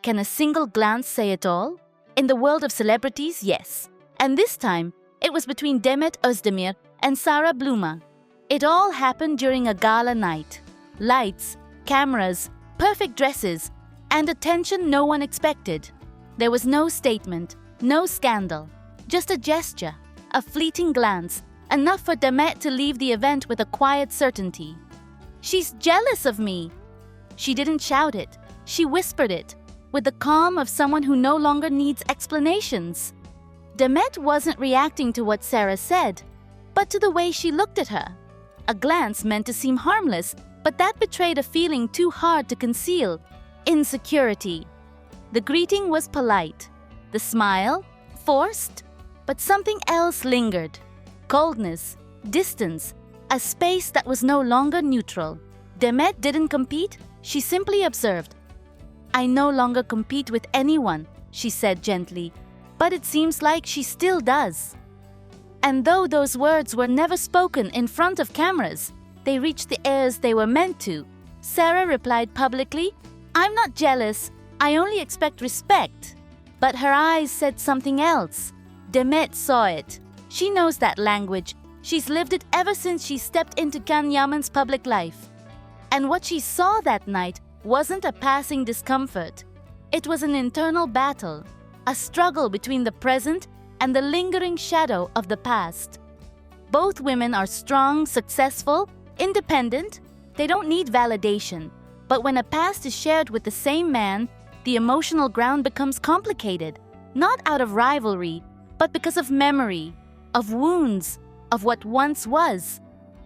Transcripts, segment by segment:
Can a single glance say it all? In the world of celebrities, yes. And this time, it was between Demet Özdemir and Sara Bluma. It all happened during a gala night. Lights, cameras, perfect dresses, and attention no one expected. There was no statement, no scandal, just a gesture, a fleeting glance, enough for Demet to leave the event with a quiet certainty. "She's jealous of me." She didn't shout it, she whispered it, with the calm of someone who no longer needs explanations. Demet wasn't reacting to what Sara said, but to the way she looked at her. A glance meant to seem harmless, but that betrayed a feeling too hard to conceal: insecurity. The greeting was polite, the smile forced, but something else lingered: coldness, distance, a space that was no longer neutral. Demet didn't compete, she simply observed. "I no longer compete with anyone," she said gently, but it seems like she still does. And though those words were never spoken in front of cameras, they reached the ears they were meant to. Sara replied publicly, "I'm not jealous, I only expect respect." But her eyes said something else. Demet saw it. She knows that language. She's lived it ever since she stepped into Yaman's public life. And what she saw that night wasn't a passing discomfort. It was an internal battle, a struggle between the present and the lingering shadow of the past. Both women are strong, successful, independent. They don't need validation. But when a past is shared with the same man, the emotional ground becomes complicated, not out of rivalry, but because of memory, of wounds, of what once was.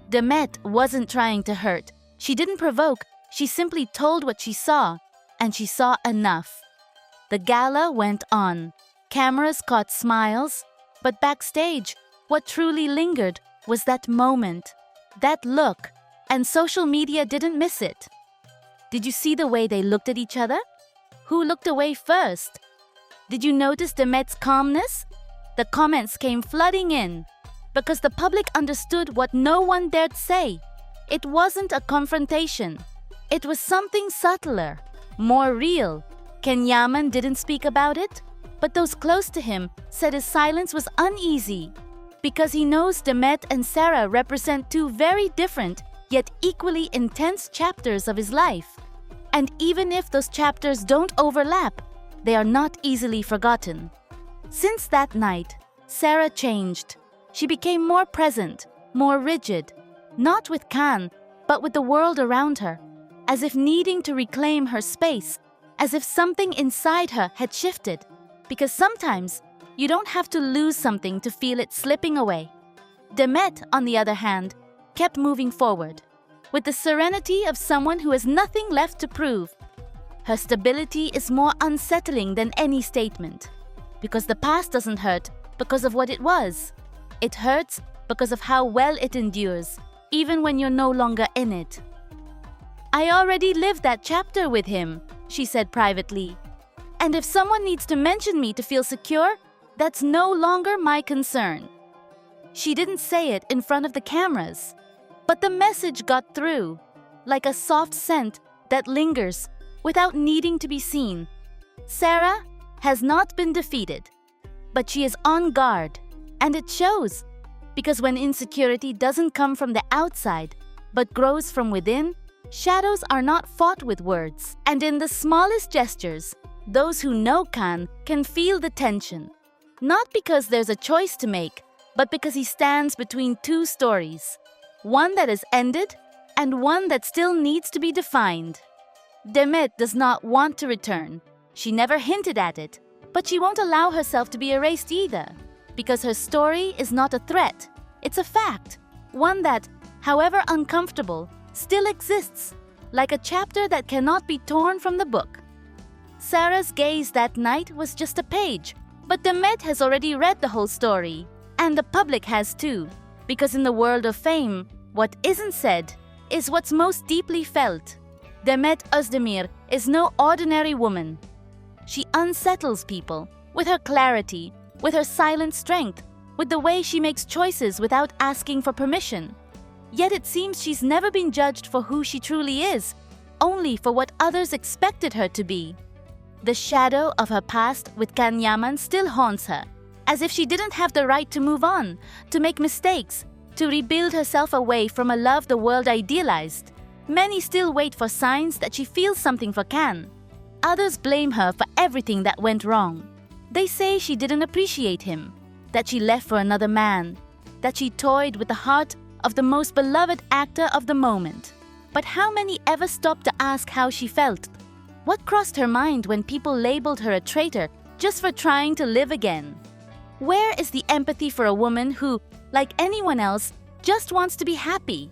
Demet wasn't trying to hurt. She didn't provoke. She simply told what she saw, and she saw enough. The gala went on. Cameras caught smiles, but backstage, what truly lingered was that moment, that look, and social media didn't miss it. Did you see the way they looked at each other? Who looked away first? Did you notice Demet's calmness? The comments came flooding in, because the public understood what no one dared say. It wasn't a confrontation. It was something subtler, more real. Yaman didn't speak about it, but those close to him said his silence was uneasy, because he knows Demet and Sara represent two very different, yet equally intense chapters of his life. And even if those chapters don't overlap, they are not easily forgotten. Since that night, Sara changed. She became more present, more rigid, not with Khan, but with the world around her, as if needing to reclaim her space, as if something inside her had shifted, because sometimes you don't have to lose something to feel it slipping away. Demet, on the other hand, kept moving forward, with the serenity of someone who has nothing left to prove. Her stability is more unsettling than any statement, because the past doesn't hurt because of what it was. It hurts because of how well it endures, even when you're no longer in it. "I already lived that chapter with him," she said privately. "And if someone needs to mention me to feel secure, that's no longer my concern." She didn't say it in front of the cameras, but the message got through, like a soft scent that lingers without needing to be seen. Sara has not been defeated, but she is on guard, and it shows, because when insecurity doesn't come from the outside, but grows from within, shadows are not fought with words. And in the smallest gestures, those who know Khan can feel the tension. Not because there's a choice to make, but because he stands between two stories. One that has ended, and one that still needs to be defined. Demet does not want to return. She never hinted at it, but she won't allow herself to be erased either, because her story is not a threat. It's a fact, one that, however uncomfortable, still exists, like a chapter that cannot be torn from the book. Sara's gaze that night was just a page, but Demet has already read the whole story, and the public has too, because in the world of fame, what isn't said is what's most deeply felt. Demet Özdemir is no ordinary woman. She unsettles people with her clarity, with her silent strength, with the way she makes choices without asking for permission. Yet it seems she's never been judged for who she truly is, only for what others expected her to be. The shadow of her past with Can Yaman still haunts her, as if she didn't have the right to move on, to make mistakes, to rebuild herself away from a love the world idealized. Many still wait for signs that she feels something for Can. Others blame her for everything that went wrong. They say she didn't appreciate him, that she left for another man, that she toyed with the heart of the most beloved actor of the moment. But how many ever stopped to ask how she felt? What crossed her mind when people labeled her a traitor just for trying to live again? Where is the empathy for a woman who, like anyone else, just wants to be happy?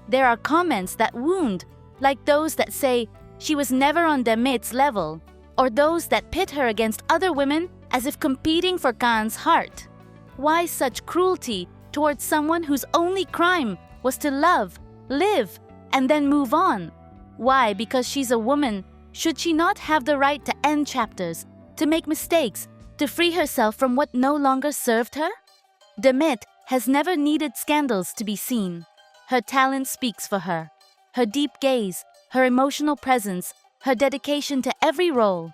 There are comments that wound, like those that say she was never on Demet's level, or those that pit her against other women as if competing for Can's heart. Why such cruelty towards someone whose only crime was to love, live, and then move on? Why, because she's a woman, should she not have the right to end chapters, to make mistakes, to free herself from what no longer served her? Demet has never needed scandals to be seen. Her talent speaks for her. Her deep gaze, her emotional presence, her dedication to every role.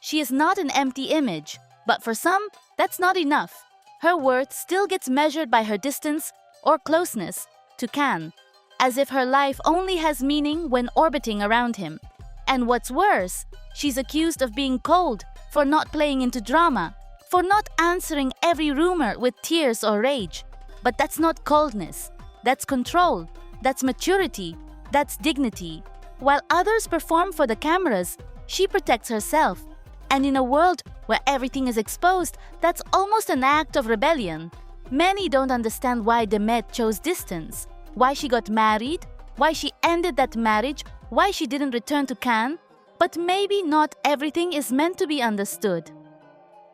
She is not an empty image, but for some, that's not enough. Her worth still gets measured by her distance or closeness to Can, as if her life only has meaning when orbiting around him. And what's worse, she's accused of being cold, for not playing into drama, for not answering every rumor with tears or rage. But that's not coldness. That's control. That's maturity. That's dignity. While others perform for the cameras, she protects herself. And in a world where everything is exposed, that's almost an act of rebellion. Many don't understand why Demet chose distance, why she got married, why she ended that marriage, why she didn't return to Can. But maybe not everything is meant to be understood.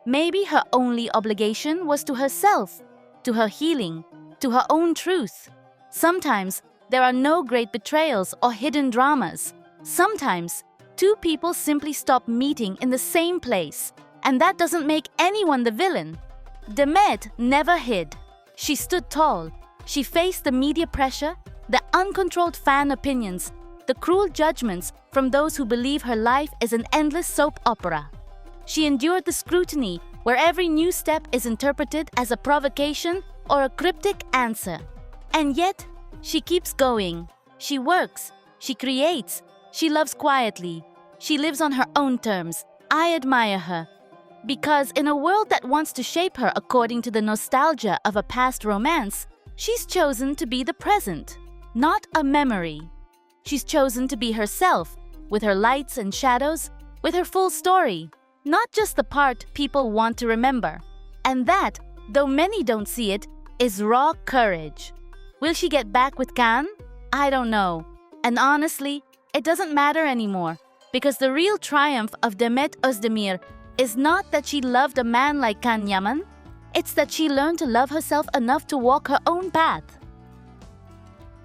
Maybe her only obligation was to herself, to her healing, to her own truth. Sometimes there are no great betrayals or hidden dramas. Sometimes two people simply stop meeting in the same place, and that doesn't make anyone the villain. Demet never hid. She stood tall. She faced the media pressure, the uncontrolled fan opinions, the cruel judgments from those who believe her life is an endless soap opera. She endured the scrutiny where every new step is interpreted as a provocation or a cryptic answer. And yet, she keeps going. She works. She creates. She loves quietly. She lives on her own terms. I admire her. Because in a world that wants to shape her according to the nostalgia of a past romance, she's chosen to be the present, not a memory. She's chosen to be herself, with her lights and shadows, with her full story, not just the part people want to remember. And that, though many don't see it, is raw courage. Will she get back with Can? I don't know. And honestly, it doesn't matter anymore, because the real triumph of Demet Özdemir is not that she loved a man like Can Yaman, it's that she learned to love herself enough to walk her own path.